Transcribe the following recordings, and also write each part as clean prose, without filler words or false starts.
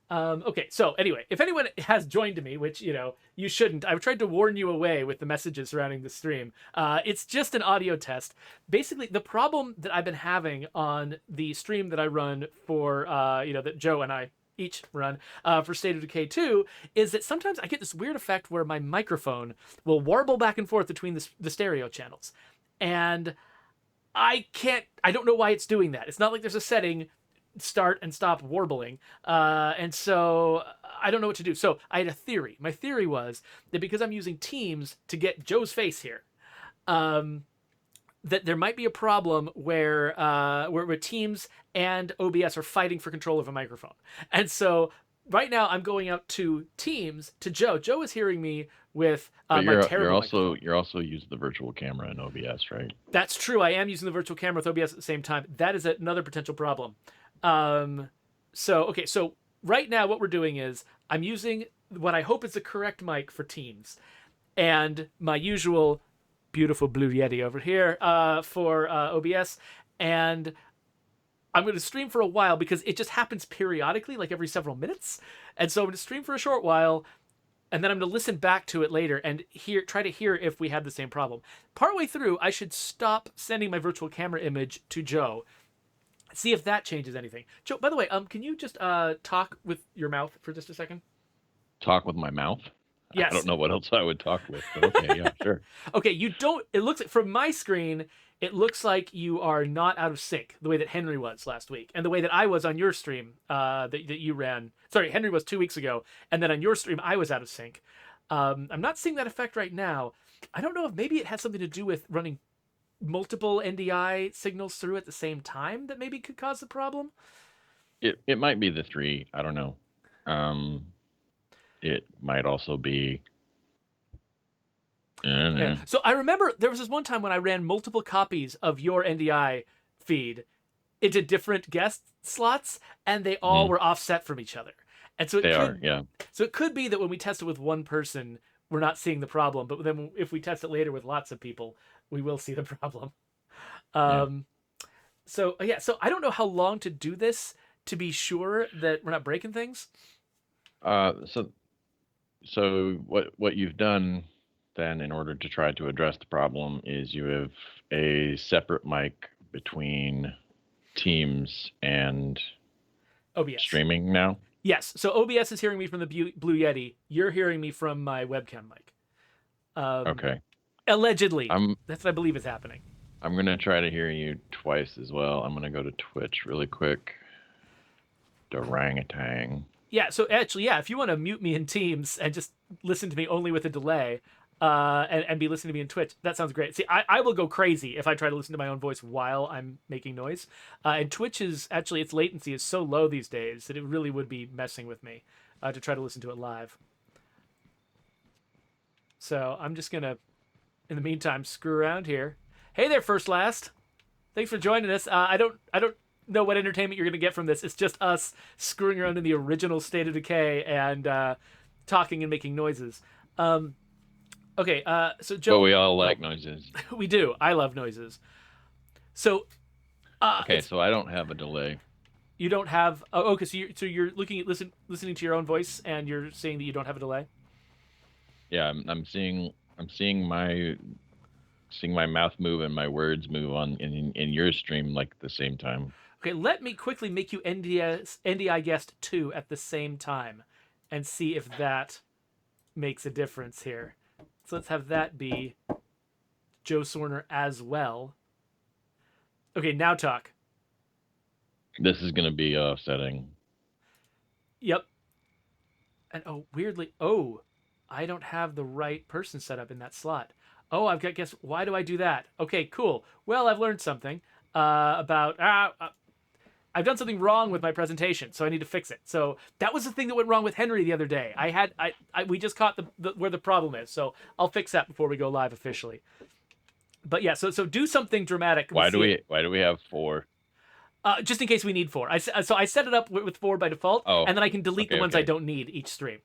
Okay, so anyway, if anyone has joined me, which you shouldn't, I've tried to warn you away with the messages surrounding the stream. It's just an audio test. Basically, the problem that I've been having on the stream that I run for, that Joe and I each run for State of Decay 2, is that sometimes I get this weird effect where my microphone will warble back and forth between the stereo channels, and I don't know why it's doing that. It's not like there's a setting start and stop warbling. And so I don't know what to do. So I had a theory. My theory was that because I'm using Teams to get Joe's face here, that there might be a problem where Teams and OBS are fighting for control of a microphone. And so right now I'm going out to Teams to Joe. Joe is hearing me with But my terrible microphone. you're also using the virtual camera in OBS, right? That's true. I am using the virtual camera with OBS at the same time. That is another potential problem. So right now what we're doing is I'm using what I hope is the correct mic for Teams, and my usual beautiful Blue Yeti over here for OBS, and I'm going to stream for a while because it just happens periodically, like every several minutes, and so I'm going to stream for a short while, and then I'm going to listen back to it later and try to hear if we have the same problem. Partway through, I should stop sending my virtual camera image to Joe. See if that changes anything. Joe, by the way, can you just talk with your mouth for just a second? Talk with my mouth? Yes. I don't know what else I would talk with, but okay, yeah, sure. Okay, you don't. It looks from my screen. It looks like you are not out of sync the way that Henry was last week, and the way that I was on your stream that you ran. Sorry, Henry was 2 weeks ago, and then on your stream I was out of sync. I'm not seeing that effect right now. I don't know if maybe it has something to do with running multiple NDI signals through at the same time that maybe could cause the problem. It might be the 3. I don't know. It might also be. Yeah. So I remember there was this one time when I ran multiple copies of your NDI feed into different guest slots, and they all were offset from each other. And so So it could be that when we test it with one person, we're not seeing the problem, but then if we test it later with lots of people, we will see the problem. So I don't know how long to do this to be sure that we're not breaking things. So what you've done then in order to try to address the problem is you have a separate mic between Teams and OBS streaming now? Yes. So OBS is hearing me from the Blue Yeti. You're hearing me from my webcam mic. Okay. Allegedly. That's what I believe is happening. I'm going to try to hear you twice as well. I'm going to go to Twitch really quick. Orangutan. Yeah, so actually, yeah, if you want to mute me in Teams and just listen to me only with a delay, and be listening to me in Twitch, that sounds great. See, I will go crazy if I try to listen to my own voice while I'm making noise. And Twitch is actually, its latency is so low these days that it really would be messing with me to try to listen to it live. So I'm just gonna, in the meantime, screw around here. Hey there, First Last. Thanks for joining us. I don't know what entertainment you're gonna get from this. It's just us screwing around in the original State of Decay and talking and making noises. Okay, so Joe. But we all like noises. We do. I love noises. So. Okay, so I don't have a delay. You don't have. Oh, okay. So you're looking at listening to your own voice, and you're saying that you don't have a delay. Yeah, I'm seeing my mouth move and my words move on in your stream like at the same time. Okay, let me quickly make you NDI guest 2 at the same time, and see if that makes a difference here. So let's have that be Joe Swarner as well. Okay, now talk. This is going to be offsetting. Yep. And weirdly, I don't have the right person set up in that slot. I've got, guess, why do I do that? Okay, cool. Well, I've learned something about, I've done something wrong with my presentation, so I need to fix it. So that was the thing that went wrong with Henry the other day. We just caught where the problem is, so I'll fix that before we go live officially. But yeah, so do something dramatic. Why do we have 4? Just in case we need 4. So I set it up with 4 by default, and then I can delete the ones I don't need each stream.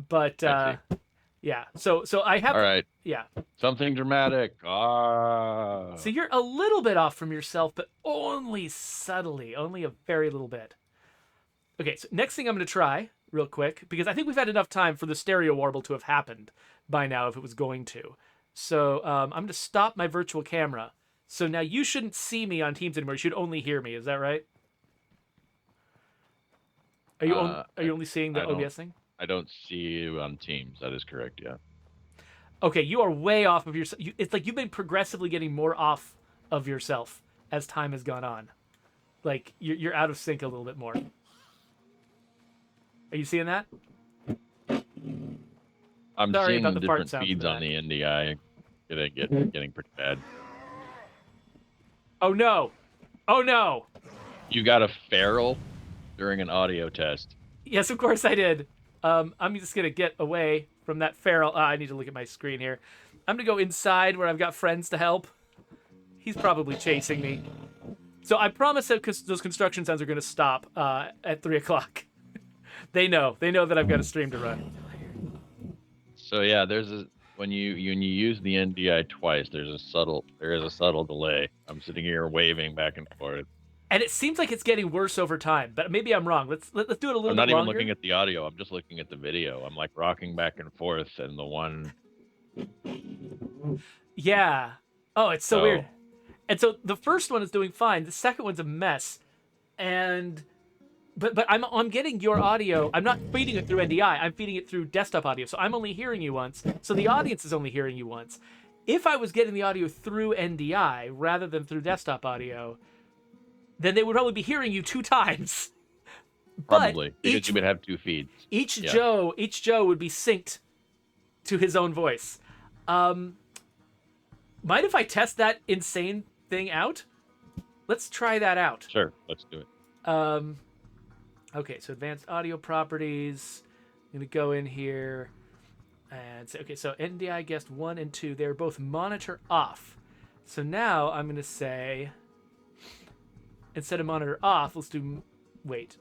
But yeah, so I have. All right. Yeah. Something dramatic. So you're a little bit off from yourself, but only subtly, only a very little bit. Okay, so next thing I'm going to try real quick, because I think we've had enough time for the stereo warble to have happened by now if it was going to. So I'm going to stop my virtual camera. So now you shouldn't see me on Teams anymore. You should only hear me. Is that right? Are you only seeing the I don't OBS thing? I don't see you on Teams. That is correct. Yeah. Okay, you are way off of yourself. It's like you've been progressively getting more off of yourself as time has gone on. Like you're out of sync a little bit more. Are you seeing that? I'm Sorry seeing about the fart different sounds in feeds the on back. the NDI. Getting pretty bad. Oh no! Oh no! You got a feral during an audio test. Yes, of course I did. I'm just gonna get away from that feral. I need to look at my screen here. I'm gonna go inside where I've got friends to help. He's probably chasing me. So I promise that those construction sounds are gonna stop at 3 o'clock. They know that I've got a stream to run. So yeah, when you use the NDI twice, there is a subtle delay. I'm sitting here waving back and forth. And it seems like it's getting worse over time, but maybe I'm wrong. Let's do it a little I'm bit not even longer. looking at the audio. I'm just looking at the video. I'm like rocking back and forth, and the one. Yeah. Oh, it's so weird. And so the first one is doing fine. The second one's a mess. And but I'm getting your audio. I'm not feeding it through NDI. I'm feeding it through desktop audio. So I'm only hearing you once. So the audience is only hearing you once. If I was getting the audio through NDI rather than through desktop audio, then they would probably be hearing you 2 times. Probably because you would have 2 feeds. Each Joe would be synced to his own voice. Mind if I test that insane thing out? Let's try that out. Sure, let's do it. Okay, so advanced audio properties. I'm gonna go in here and say, okay, so NDI guest 1 and 2, they're both monitor off. So now I'm gonna say, instead of monitor off, let's do, wait.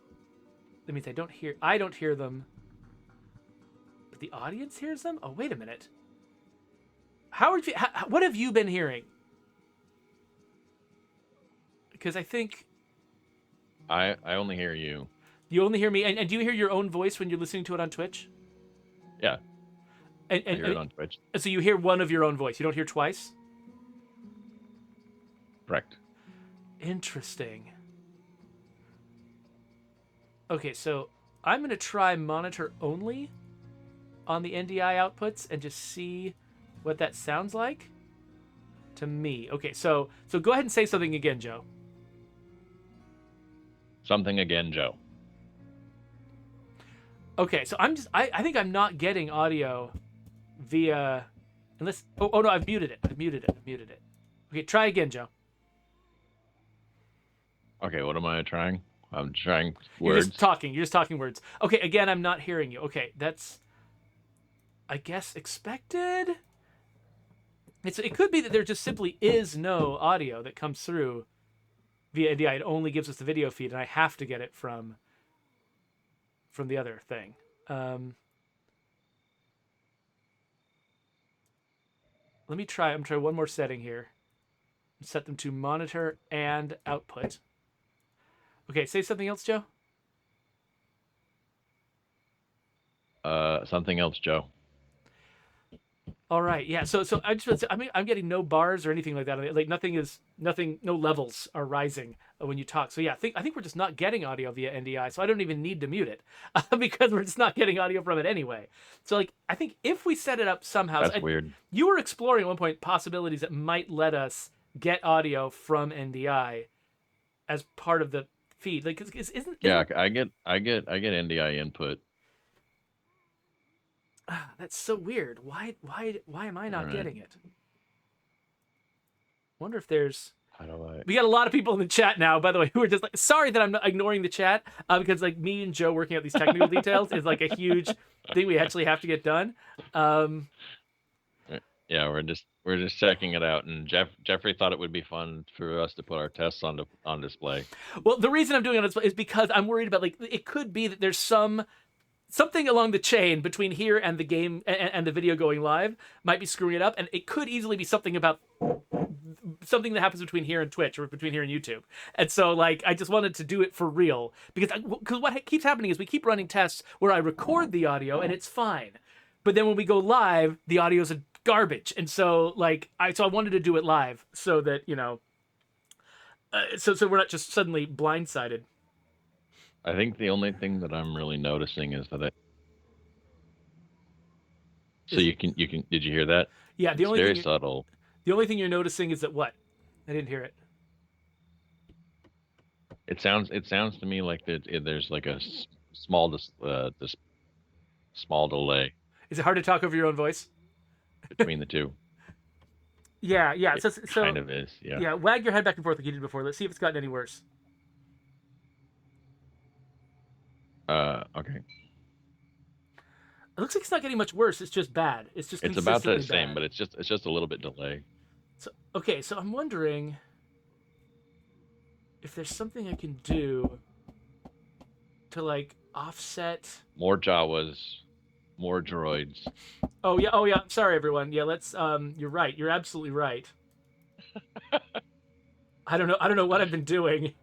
That means I don't hear them, but the audience hears them? Oh, wait a minute. What have you been hearing? Because I think I only hear you. you only hear me, and do you hear your own voice when you're listening to it on Twitch? Yeah, And I hear it on Twitch. so you hear one of your own voice. You don't hear twice? Correct. Interesting. Okay, so I'm going to try monitor only on the NDI outputs and just see what that sounds like to me. Okay, so go ahead and say something again, Joe. Something again, Joe. Okay, so I think I'm not getting audio via, unless, oh no, I've muted it. Okay, try again, Joe. Okay, what am I trying? I'm trying You're words. You're just talking words. Okay, again, I'm not hearing you. Okay, that's, I guess, expected. It could be that there just simply is no audio that comes through via NDI. It only gives us the video feed, and I have to get it from the other thing. Let me try. I'm trying one more setting here. Set them to monitor and output. Okay, say something else, Joe. Something else, Joe. All right, yeah. So I just, I'm getting no bars or anything like that. Like nothing, no levels are rising when you talk. So yeah, I think we're just not getting audio via NDI. So I don't even need to mute it because we're just not getting audio from it anyway. So like, I think if we set it up somehow, That's weird. You were exploring at one point possibilities that might let us get audio from NDI as part of the feed. Like, isn't Yeah, I get NDI input. That's so weird. Why am I not getting it? Wonder if there's. How do I? We got a lot of people in the chat now, by the way, who are just like, sorry that I'm not ignoring the chat, because like me and Joe working out these technical details is like a huge thing we actually have to get done. Yeah, we're just checking it out, and Jeffrey thought it would be fun for us to put our tests on display. Well, the reason I'm doing it is because I'm worried about, like, it could be that there's something along the chain between here and the game and the video going live might be screwing it up, and it could easily be something about something that happens between here and Twitch or between here and YouTube. And so like I just wanted to do it for real because what keeps happening is we keep running tests where I record the audio and it's fine, but then when we go live, the audio's a garbage. And so like I wanted to do it live so that so we're not just suddenly blindsided. I think the only thing that I'm really noticing is that so you can did you hear that? Yeah, It's very subtle. The only thing you're noticing is that what? I didn't hear it. It sounds to me like there's like a small this small delay Is it hard to talk over your own voice? between the two. Yeah. It So kind of is. Yeah. yeah, wag your head back and forth like you did before. Let's see if it's gotten any worse. Okay. It looks like it's not getting much worse. It's just bad. It's just It's about the consistently same, bad. but it's just a little bit delay. So okay, so I'm wondering if there's something I can do to like offset. More Jawas, more droids. Oh yeah. I'm sorry, everyone. Yeah, let's. You're right. You're absolutely right. I don't know what I've been doing.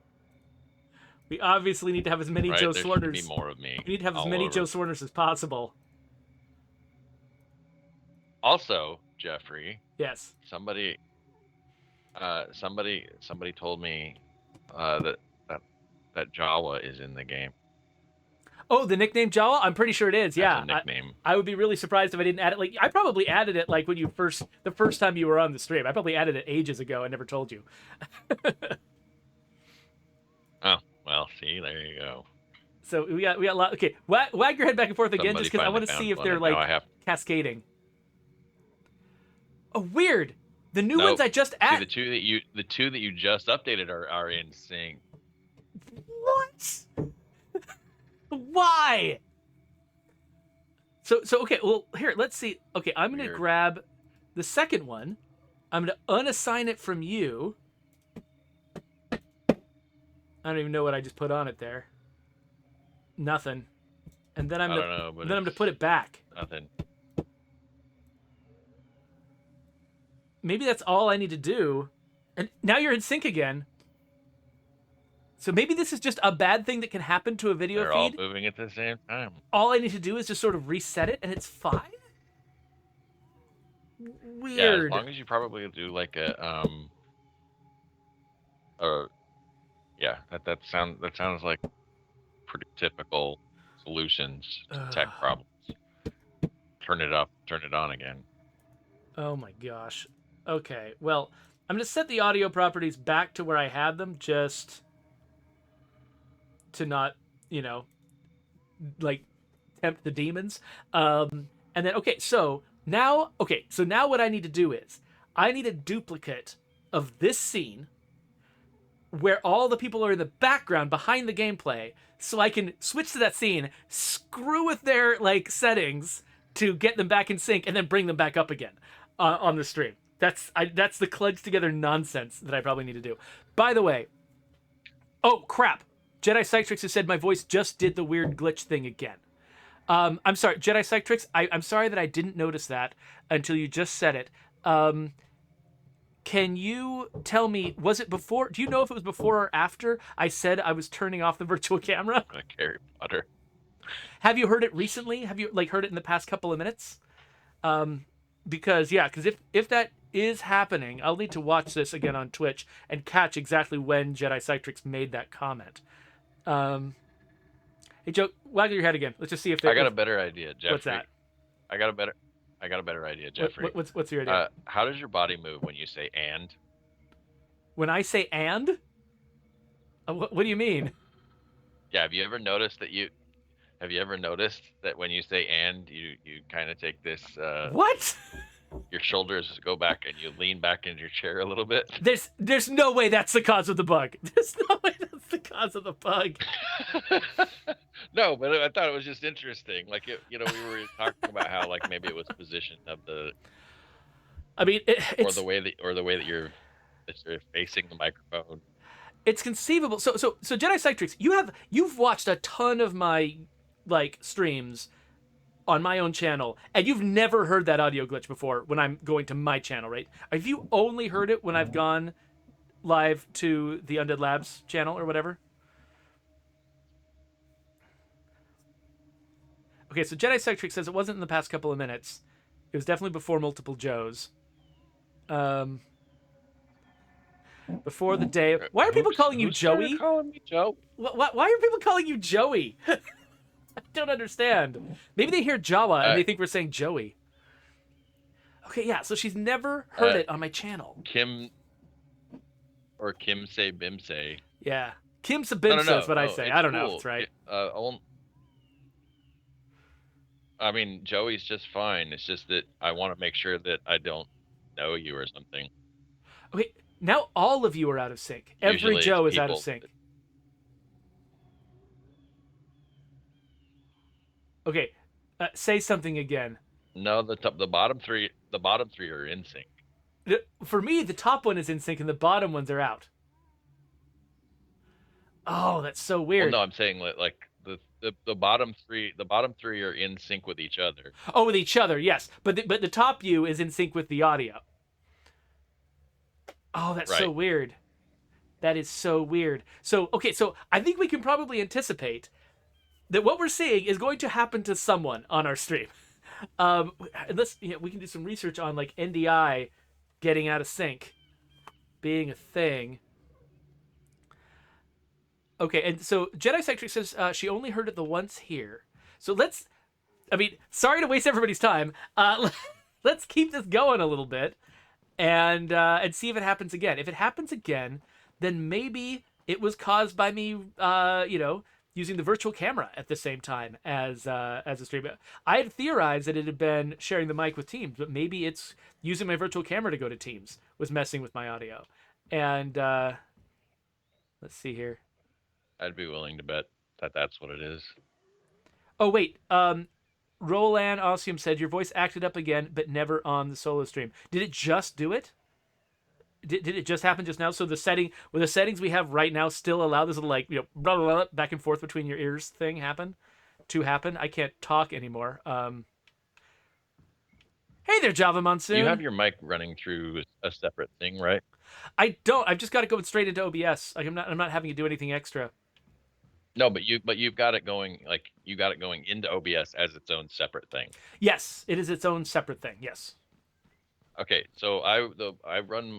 We obviously need to have as many Right? Joe There should Swarners. be more of me. We need to have as all many over. Joe Swarners as possible. Also, Jeffrey, Yes. somebody told me that Jawa is in the game. Oh, the nickname Jawa? I'm pretty sure it is. Yeah. As a nickname. I would be really surprised if I didn't add it. Like I probably added it like when the first time you were on the stream. I probably added it ages ago. I never told you. Oh, well, see, there you go. So we got a lot. Okay, wag your head back and forth again, Somebody just because I want to finally see if found they're one, and like now I have. cascading. Oh, weird. The new No, ones I just See, added. the two that you just updated are in sync. What? Why? So okay. Well, here, let's see. Okay, I'm gonna Weird. grab the second one. I'm gonna unassign it from you. I don't even know what I just put on it there. Nothing. And then I'm I gonna don't know, but then I'm gonna put it back. Nothing. Maybe that's all I need to do. And now you're in sync again. So maybe this is just a bad thing that can happen to a video They're all feed. moving at the same time. All I need to do is just sort of reset it and it's fine? Yeah, Weird. as long as you probably do like yeah, that sounds like pretty typical solutions to tech problems. Turn it up, turn it on again. Oh my gosh. Okay, well, I'm going to set the audio properties back to where I had them just to not, like tempt the demons. And then, so now what I need to do is I need a duplicate of this scene where all the people are in the background behind the gameplay so I can switch to that scene, screw with their like settings to get them back in sync and then bring them back up again on the stream. That's the cludged together nonsense that I probably need to do. By the way, oh crap, Jedi Psytrix has said my voice just did the weird glitch thing again. I'm sorry, Jedi Psytrix, I'm sorry that I didn't notice that until you just said it. Can you tell me, was it before, do you know if it was before or after I said I was turning off the virtual camera? Like Harry Potter. Have you heard it recently? Have you like heard it in the past couple of minutes? Because if that is happening, I'll need to watch this again on Twitch and catch exactly when Jedi Psytrix made that comment. Hey Joe, waggle your head again. Let's just see if I got a better idea, Jeffrey. What's that? I got a better idea, Jeffrey. What's your idea? How does your body move when you say "and"? When I say "and," what do you mean? Yeah, have you ever noticed that when you say "and," you kind of take this What? your shoulders go back and you lean back in your chair a little bit? There's no way that's the cause of the bug. There's no way that's the cause of the bug. No, but I thought it was just interesting. Like we were talking about how like maybe it was position of the. I mean, or the way that you're facing the microphone. It's conceivable. So Jedi Psytrix, you've watched a ton of my like streams on my own channel, and you've never heard that audio glitch before when I'm going to my channel, right? Have you only heard it when I've gone live to the Undead Labs channel or whatever? Okay, so Jedi Sectric says it wasn't in the past couple of minutes. It was definitely before multiple Joes. Um, before the day. Why are people calling you Who started Joey? calling me Joe? Why are people calling you Joey? I don't understand. Maybe they hear Jawa and Uh, they think we're saying Joey. Okay, yeah, so she's never heard uh, it on my channel. Kim or Kim say Bim say. Yeah. Kim No, no, Sabimsa is no, what I no. say. It's I don't know if cool. it's right. I mean, Joey's just fine. It's just that I want to make sure that I don't know you or something. Okay, now all of you are out of sync. Every Usually, it's Joe is out of people. sync. Okay, say something again. No, the bottom three, are in sync. For me, the top one is in sync and the bottom ones are out. Oh, that's so Well, weird. no, I'm saying like the bottom three, are in sync with each other. Oh, with each other, yes. But the top view is in sync with the audio. Oh, that's so Right. weird. That is so weird. So, okay, so I think we can probably anticipate that what we're seeing is going to happen to someone on our stream. Unless we can do some research on like NDI getting out of sync being a thing. Okay, and so Jedi Sectric says she only heard it the once here. So let's. I mean, sorry to waste everybody's time. Let's keep this going a little bit and see if it happens again. If it happens again, then maybe it was caused by me, using the virtual camera at the same time as a stream. I had theorized that it had been sharing the mic with Teams, but maybe it's using my virtual camera to go to Teams was messing with my audio. And let's see here. I'd be willing to bet that that's what it is. Oh wait, Roland Osium said your voice acted up again, but never on the solo stream. Did it just do it? Did it just happen just now? So the settings we have right now still allow this little like blah, blah, blah, back and forth between your ears thing happen? I can't talk anymore. Hey there, Java You Monsoon. have your mic running through a separate thing, right? I don't. I've just got it going straight into OBS. Like I'm not having to do anything extra. No, but you've got it going into OBS as its own separate thing. Yes, it is its own separate thing. Yes. Okay, so I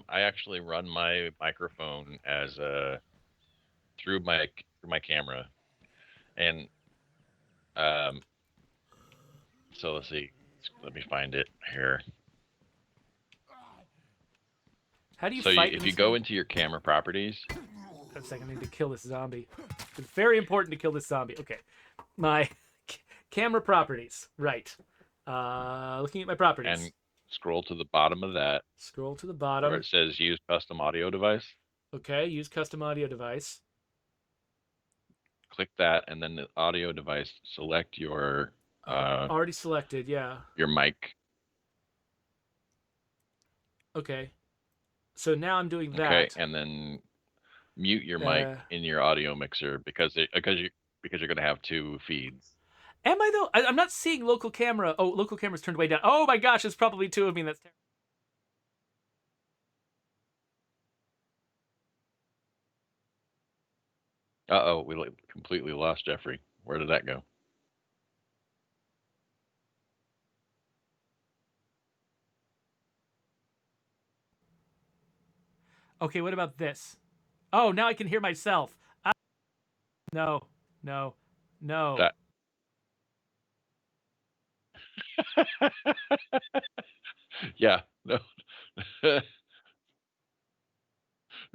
actually run my microphone as through my camera, and so let's see, let me find it here. How do you So fight? if you go into your camera properties, a second, I need to kill this zombie. It's very important to kill this zombie. Okay, my camera properties. Right. Looking at my properties. and scroll to the bottom of that, Scroll to the where bottom. it says use custom audio device. Okay, use custom audio device. Click that, and then the audio device, select your Already selected, yeah. your mic. Okay. So now I'm doing that. Okay, and then mute your mic in your audio mixer because you're gonna have two feeds. Am I though? I'm not seeing local camera. Oh, local camera's turned way down. Oh my gosh, there's probably two of me. That's terrible. Uh-oh, we completely lost Jeffrey. Where did that go? Okay, what about this? Oh, now I can hear myself. No, no, no. That yeah, no.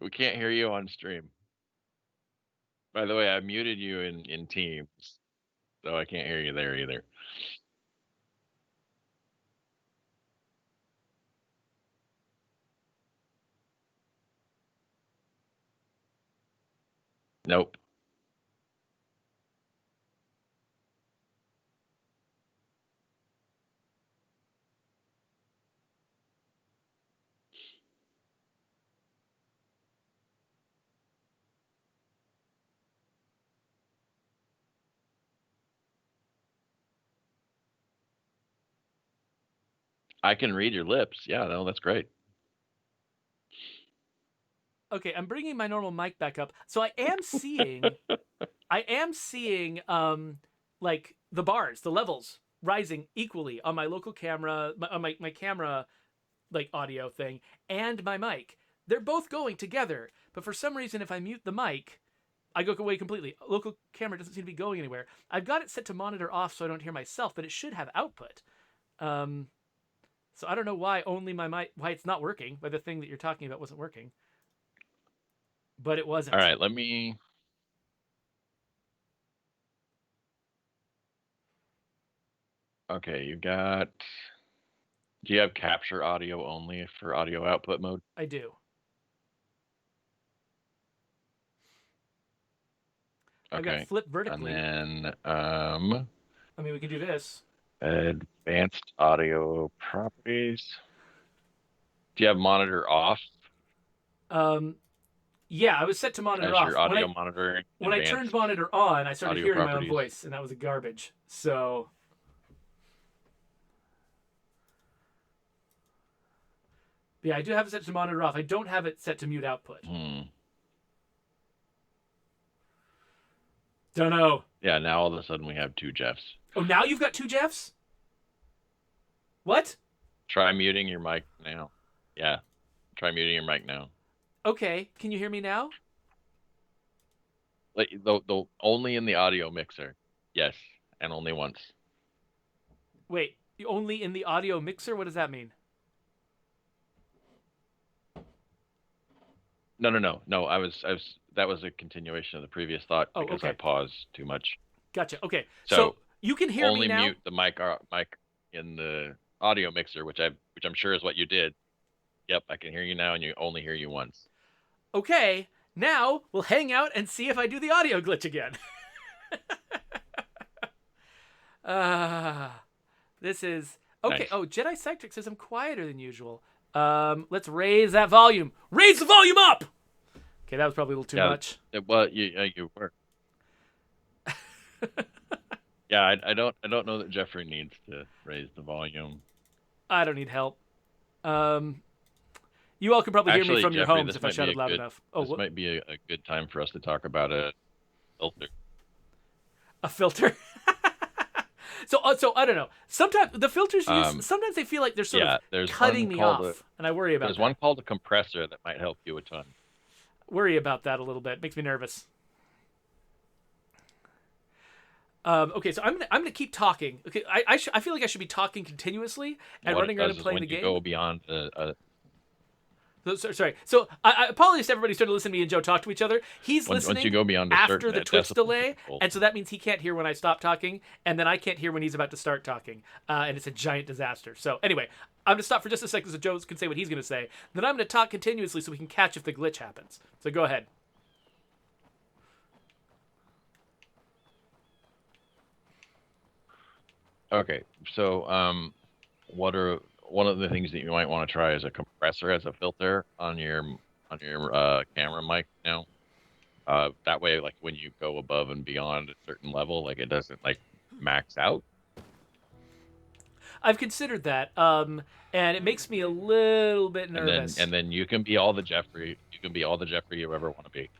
We can't hear you on stream. By the way, I muted you in Teams, so I can't hear you there either. Nope. I can read your lips. Yeah, no, that's great. Okay, I'm bringing my normal mic back up. So I am seeing like the bars, the levels rising equally on my local camera, on my camera like audio thing and my mic. They're both going together, but for some reason if I mute the mic, I go away completely. Local camera doesn't seem to be going anywhere. I've got it set to monitor off so I don't hear myself, but it should have output. Um, so I don't know why only my mic, why it's not working, why the thing that you're talking about wasn't working, but it All wasn't. right, let me. Okay, you got. Do you have capture audio only for audio output mode? I do. I've got Okay, flip and vertically. then I mean, we can do this. advanced audio properties. Do you have monitor off Um, yeah, I was set to monitor as your off. audio monitoring? When I turned Advanced monitor on, I started audio hearing my own properties. voice, and that was garbage. So, yeah, I do have it set to monitor off. I don't have it set to mute output. Don't know. Yeah, now all of a sudden we have two Jeffs. Oh, now you've got two Jeffs? What? Try muting your mic now. Yeah, try muting your mic now. Okay, can you hear me now? Like the only in the audio mixer. Yes, and only once. Wait, only in the audio mixer? What does that mean? No. I was. That was a continuation of the previous thought Oh, because I okay. paused too much. Gotcha. Okay, so So you can hear me only now? mute the mic in the audio mixer, which I'm sure is what you did. Yep, I can hear you now, and you only hear you once. Okay, now we'll hang out and see if I do the audio glitch again. This is okay. Nice. Oh, Jedi Psychic says I'm quieter than usual. Let's raise that volume. Raise the volume up. Okay, that was probably a little too much. Well, you were. Yeah, I don't know that Jeffrey needs to raise the volume. I don't need help. You all can probably hear me from your Jeffrey, homes if I shouted loud enough. Oh, this might be a good time for us to talk about a filter. a filter. So I don't know. Sometimes the filters use. Sometimes they feel like they're sort of cutting me off, and I worry about. There's one called a compressor that might help you a ton. Worry about that a little bit. Makes me nervous. Okay, so I'm gonna keep talking. Okay, I feel like I should be talking continuously and running around and playing the game. Go beyond Sorry. So I apologize to everybody who started listening to me and Joe talk to each other. He's listening once you go beyond after the Twitch delay, decibel. and so that means he can't hear when I stop talking, and then I can't hear when he's about to start talking, and it's a giant disaster. So anyway, I'm gonna stop for just a second so Joe can say what he's gonna say. Then I'm gonna talk continuously so we can catch if the glitch happens. So go ahead. Okay, so one of the things that you might want to try is a compressor as a filter on your camera mic now. That way, like when you go above and beyond a certain level, like it doesn't like max out. I've considered that, and it makes me a little bit nervous. And then you can be all the Jeffrey. You can be all the Jeffrey you ever want to be.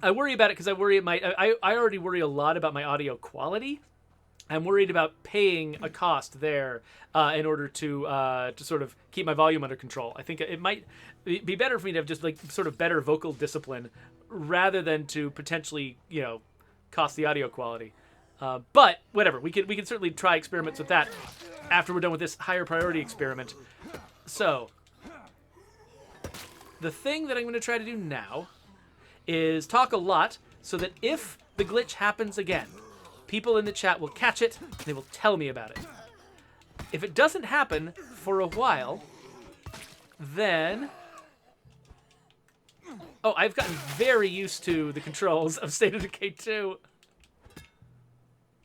I worry about it because I worry it might. I already worry a lot about my audio quality. I'm worried about paying a cost there in order to sort of keep my volume under control. I think it might be better for me to have just like sort of better vocal discipline rather than to potentially cost the audio quality. But whatever, we can certainly try experiments with that after we're done with this higher priority experiment. So the thing that I'm going to try to do now is talk a lot so that if the glitch happens again, people in the chat will catch it, and they will tell me about it. If it doesn't happen for a while, then... Oh, I've gotten very used to the controls of State of Decay 2.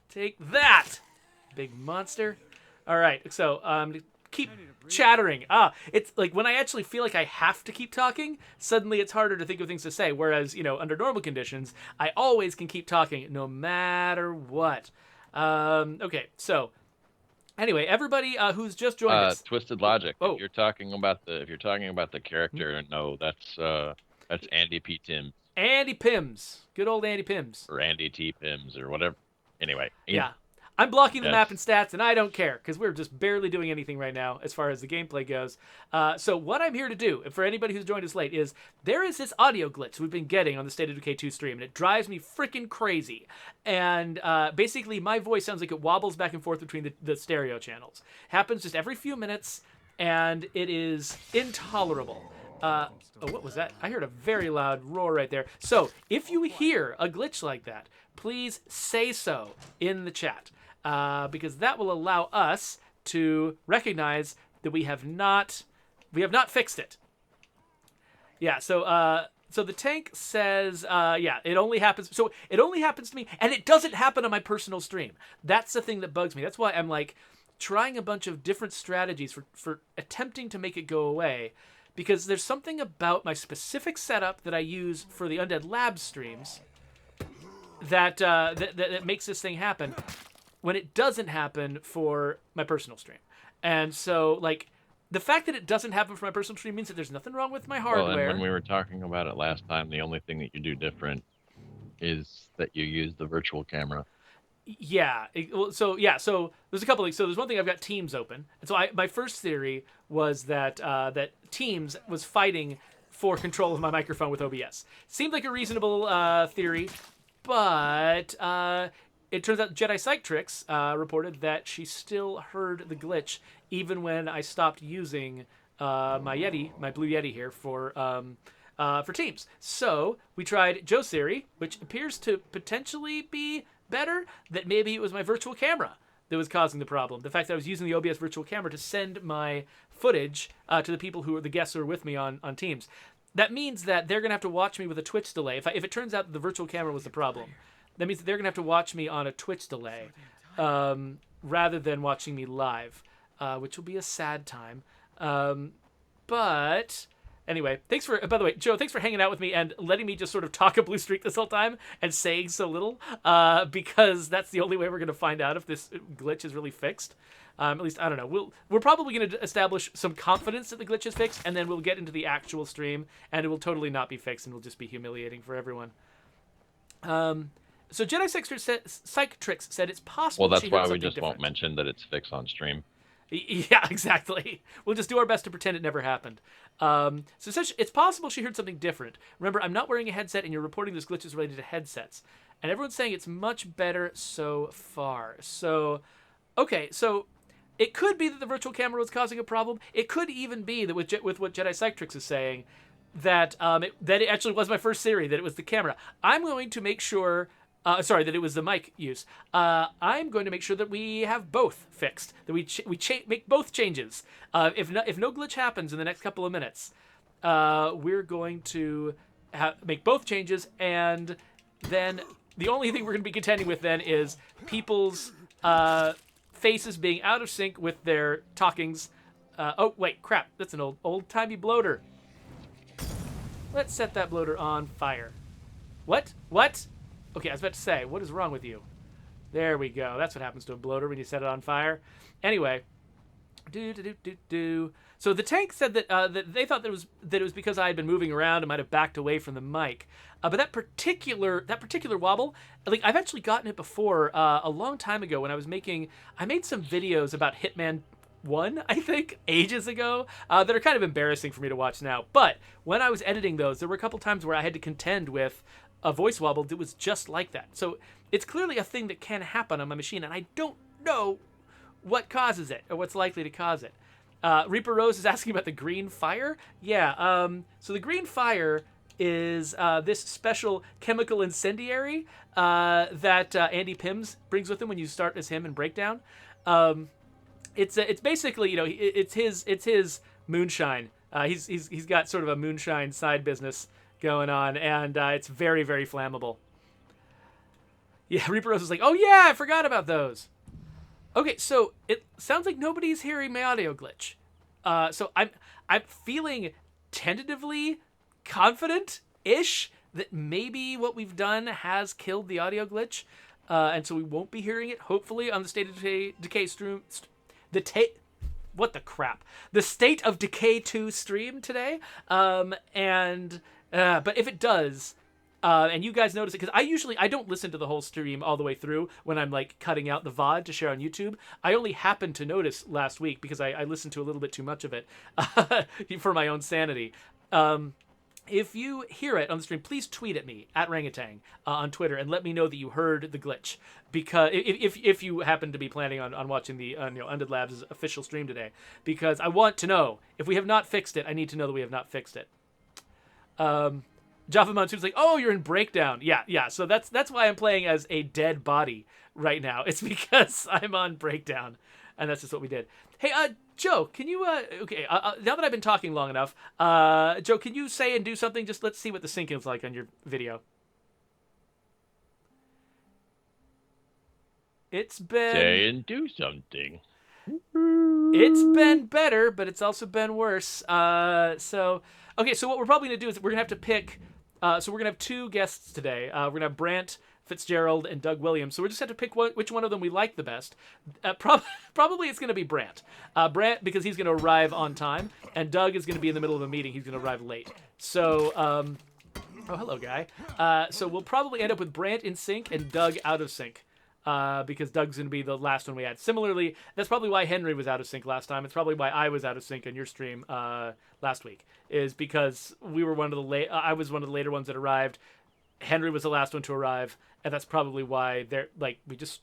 Take that, big monster. All right, so keep chattering. It's like when I actually feel like I have to keep talking, suddenly it's harder to think of things to say. Whereas, under normal conditions, I always can keep talking no matter what. Okay, so Anyway, everybody who's just joined us. Twisted Logic. Oh, If you're talking about the character, no, that's Andy P. Tim Andy Pims. Good old Andy Pims. or Andy T. Pims or whatever. Anyway, Yeah. I'm blocking the yes. map and stats, and I don't care, because we're just barely doing anything right now as far as the gameplay goes. So what I'm here to do, and for anybody who's joined us late, is there is this audio glitch we've been getting on the State of Decay 2 stream, and it drives me freaking crazy. And basically, my voice sounds like it wobbles back and forth between the stereo channels. Happens just every few minutes, and it is intolerable. Oh, what was that? I heard a very loud roar right there. So, if you hear a glitch like that, please say so in the chat. Because that will allow us to recognize that we have not fixed it. Yeah, so the tank says, it only happens. So it only happens to me, and it doesn't happen on my personal stream. That's the thing that bugs me. That's why I'm like trying a bunch of different strategies for attempting to make it go away, because there's something about my specific setup that I use for the Undead Labs streams that makes this thing happen, when it doesn't happen for my personal stream. And so, like, the fact that it doesn't happen for my personal stream means that there's nothing wrong with my hardware. Well, and when we were talking about it last time, the only thing that you do different is that you use the virtual camera. Yeah. So there's a couple things. So there's one thing, I've got Teams open. And so my first theory was that that Teams was fighting for control of my microphone with OBS. Seemed like a reasonable theory, but it turns out Jedi Psych Tricks reported that she still heard the glitch even when I stopped using my Blue Yeti here for Teams. So we tried Joe Siri, which appears to potentially be better. That maybe it was my virtual camera that was causing the problem. The fact that I was using the OBS virtual camera to send my footage to the people who are the guests who are with me on Teams. That means that they're gonna have to watch me with a Twitch delay. If it turns out that the virtual camera was the problem, that means that they're going to have to watch me on a Twitch delay rather than watching me live, which will be a sad time. But anyway, by the way, Joe, thanks for hanging out with me and letting me just sort of talk a blue streak this whole time and saying so little, because that's the only way we're going to find out if this glitch is really fixed. At least, I don't know. We're probably going to establish some confidence that the glitch is fixed, and then we'll get into the actual stream, and it will totally not be fixed, and will just be humiliating for everyone. So Jedi Psych Tricks said it's possible. Well, that's why we just different. won't mention that it's fixed on stream. Yeah, exactly. We'll just do our best to pretend it never happened. So it's possible she heard something different. Remember, I'm not wearing a headset, and you're reporting this glitch is related to headsets. And everyone's saying it's much better so far. So, okay, so it could be that the virtual camera was causing a problem. It could even be that with what Jedi Psych Tricks is saying, that it actually was my first theory, that it was the camera. I'm going to make sure... that it was the mic use. I'm going to make sure that we have both fixed. That we make both changes. If no glitch happens in the next couple of minutes, we're going to make both changes, and then the only thing we're going to be contending with then is people's faces being out of sync with their talkings. Oh wait, crap! That's an old-timey bloater. Let's set that bloater on fire. What? Okay, I was about to say, what is wrong with you? There we go. That's what happens to a bloater when you set it on fire. Anyway, So the tank said that that they thought that it was because I had been moving around and might have backed away from the mic. But that particular wobble, like I've actually gotten it before a long time ago when I made some videos about Hitman 1, I think, ages ago, that are kind of embarrassing for me to watch now. But when I was editing those, there were a couple times where I had to contend with a voice wobble that was just like that. So it's clearly a thing that can happen on my machine, and I don't know what causes it or what's likely to cause it. Reaper Rose is asking about the green fire. Yeah, so the green fire is this special chemical incendiary that Andy Pims brings with him when you start as him in Breakdown. It's basically, you know, it's his moonshine. He's got sort of a moonshine side business going on, and it's very, very flammable. Yeah, Reaper Rose is like, oh yeah, I forgot about those. Okay, so it sounds like nobody's hearing my audio glitch. So I'm feeling tentatively confident-ish that maybe what we've done has killed the audio glitch, and so we won't be hearing it, hopefully, on the State of Decay stream. what the crap? The State of Decay 2 stream today. But if it does, and you guys notice it, because I don't listen to the whole stream all the way through when I'm like cutting out the VOD to share on YouTube. I only happened to notice last week because I listened to a little bit too much of it for my own sanity. If you hear it on the stream, please tweet at me at Rangatang on Twitter and let me know that you heard the glitch. Because if you happen to be planning on watching the Undead Labs' official stream today, because I want to know if we have not fixed it. I need to know that we have not fixed it. Java Monsoon's like, oh, you're in Breakdown. Yeah. So that's why I'm playing as a dead body right now. It's because I'm on Breakdown, and that's just what we did. Hey, Joe, can you, now that I've been talking long enough, Joe, can you say and do something? Just let's see what the sync is like on your video. It's been... Say and do something. It's been better, but it's also been worse. So what we're probably going to do is we're going to have to pick... so we're going to have two guests today. We're going to have Brant Fitzgerald and Doug Williams. So we just have to pick which one of them we like the best. Probably it's going to be Brant. Brant, because he's going to arrive on time, and Doug is going to be in the middle of a meeting. He's going to arrive late. So, oh, hello, guy. So we'll probably end up with Brant in sync and Doug out of sync. Because Doug's going to be the last one we had. Similarly, that's probably why Henry was out of sync last time. It's probably why I was out of sync on your stream last week. Is because we were I was one of the later ones that arrived. Henry was the last one to arrive, and that's probably why we just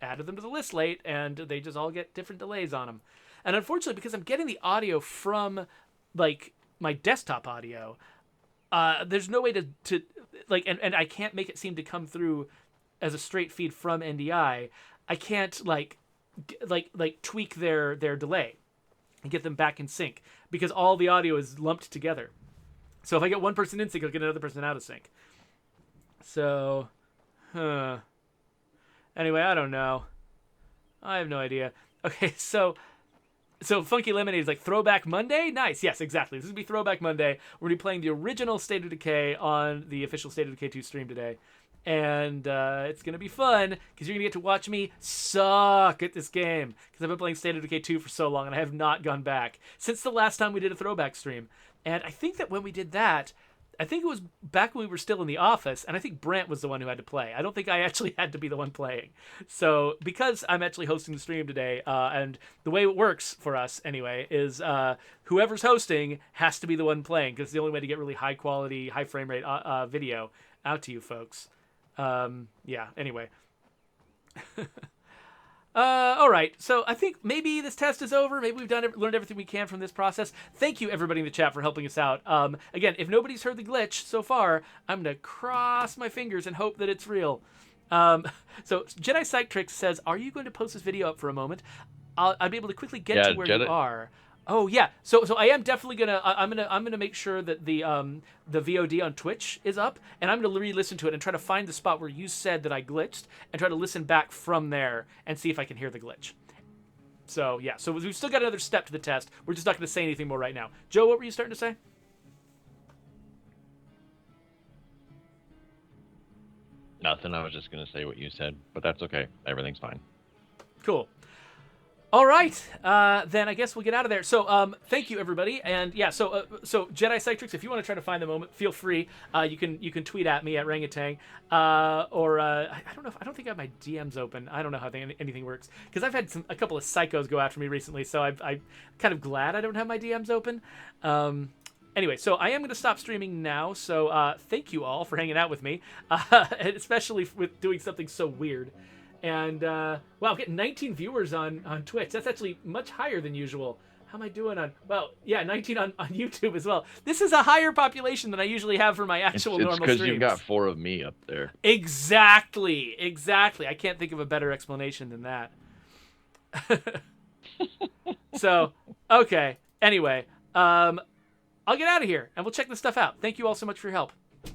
added them to the list late, and they just all get different delays on them. And unfortunately, because I'm getting the audio from like my desktop audio, there's no way to and I can't make it seem to come through as a straight feed from NDI. I can't tweak their delay and get them back in sync because all the audio is lumped together. So if I get one person in sync, I'll get another person out of sync. So, anyway, I don't know. I have no idea. Okay, so Funky Lemonade is like Throwback Monday? Nice. Yes, exactly. This is going to be Throwback Monday. We're going to be playing the original State of Decay on the official State of Decay 2 stream today. And it's going to be fun because you're going to get to watch me suck at this game because I've been playing State of Decay 2 for so long and I have not gone back since the last time we did a throwback stream. And I think that when we did that, I think it was back when we were still in the office, and I think Brant was the one who had to play. I don't think I actually had to be the one playing. So because I'm actually hosting the stream today, and the way it works for us anyway is whoever's hosting has to be the one playing because it's the only way to get really high quality, high frame rate video out to you folks. Anyway. All right, so I think maybe this test is over. Maybe we've learned everything we can from this process. Thank you, everybody in the chat, for helping us out. Again, if nobody's heard the glitch so far, I'm going to cross my fingers and hope that it's real. So Jedi Psych Tricks says, are you going to post this video up for a moment? I'll be able to quickly get to where you are. Oh yeah, so I am definitely gonna I'm gonna make sure that the VOD on Twitch is up, and I'm gonna re-listen to it and try to find the spot where you said that I glitched and try to listen back from there and see if I can hear the glitch. So yeah, so we've still got another step to the test. We're just not gonna say anything more right now. Joe, what were you starting to say? Nothing. I was just gonna say what you said, but that's okay. Everything's fine. Cool. All right, then I guess we'll get out of there. So, thank you, everybody, and yeah. So Jedi Psytrix, if you want to try to find the moment, feel free. You can tweet at me at Rangatang, or I don't know. I don't think I have my DMs open. I don't know how anything works because I've had a couple of psychos go after me recently. So I'm kind of glad I don't have my DMs open. Anyway, so I am going to stop streaming now. So thank you all for hanging out with me, especially with doing something so weird. And, wow, getting 19 viewers on Twitch. That's actually much higher than usual. How am I doing on, well, yeah, 19 on YouTube as well. This is a higher population than I usually have for my actual normal streams. It's because you've got 4 of me up there. Exactly. I can't think of a better explanation than that. So, okay. Anyway, I'll get out of here, and we'll check this stuff out. Thank you all so much for your help.